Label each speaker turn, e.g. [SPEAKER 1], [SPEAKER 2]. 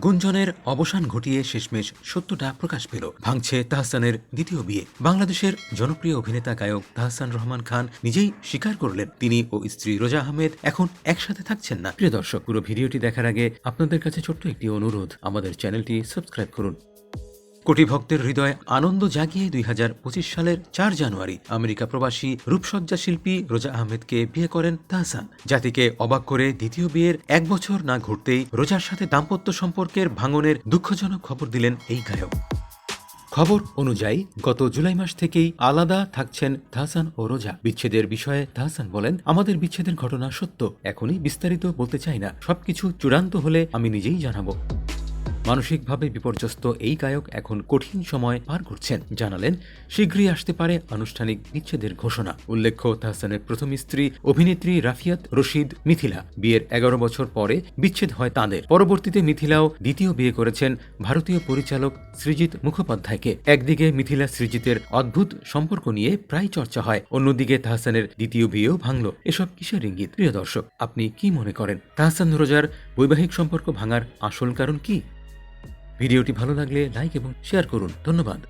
[SPEAKER 1] গুঞ্জনের অবসান ঘটিয়ে শেষমেশ সত্যটা প্রকাশ পেল। ভাঙছে তাহসানের দ্বিতীয় বিয়ে। বাংলাদেশের জনপ্রিয় অভিনেতা গায়ক তাহসান রহমান খান নিজেই স্বীকার করলেন তিনি ও স্ত্রী রোজা আহমেদ এখন একসাথে থাকছেন না। প্রিয় দর্শক, পুরো ভিডিওটি দেখার আগে আপনাদের কাছে ছোট্ট একটি অনুরোধ, আমাদের চ্যানেলটি সাবস্ক্রাইব করুন। কোটি ভক্তের হৃদয়ে আনন্দ জাগিয়ে 2025 সালের 4 জানুয়ারি আমেরিকা প্রবাসী রূপসজ্জা শিল্পী রোজা আহমেদকে বিয়ে করেন তাহসান। জাতিকে অবাক করে দ্বিতীয় বিয়ের 1 বছর না ঘুরতেই রোজার সাথে দাম্পত্য সম্পর্কের ভাঙনের দুঃখজনক খবর দিলেন এই গায়ক। খবর অনুযায়ী গত জুলাই মাস থেকেই আলাদা থাকছেন তাহসান ও রোজা। বিচ্ছেদের বিষয়ে তাহসান বলেন, আমাদের বিচ্ছেদের ঘটনা সত্য, এখনই বিস্তারিত বলতে চাই না, সবকিছু চূড়ান্ত হলে আমি নিজেই জানাবো। মানসিকভাবে বিপর্যস্ত এই গায়ক এখন কঠিন সময় পার করছেন। জানালেন, শীঘ্রই আসতে পারে আনুষ্ঠানিক বিচ্ছেদের ঘোষণা। উল্লেখ্য, তাহসানের প্রথম স্ত্রী অভিনেত্রী রাফিয়াত রশিদ মিথিলা বিয়ের 11 বছর পরে বিচ্ছেদ হয় তাঁদের। পরবর্তীতে মিথিলাও দ্বিতীয় বিয়ে করেছেন ভারতীয় পরিচালক সৃজিত মুখোপাধ্যায়কে। একদিকে মিথিলা সৃজিতের অদ্ভুত সম্পর্ক নিয়ে প্রায় চর্চা হয়, অন্যদিকে তাহসানের দ্বিতীয় বিয়েও ভাঙল। এসব কিসের ইঙ্গিত? প্রিয় দর্শক, আপনি কি মনে করেন? তাহসান রোজার বৈবাহিক সম্পর্ক ভাঙার আসল কারণ কি? ভিডিওটি ভালো লাগলে লাইক এবং শেয়ার করুন। ধন্যবাদ।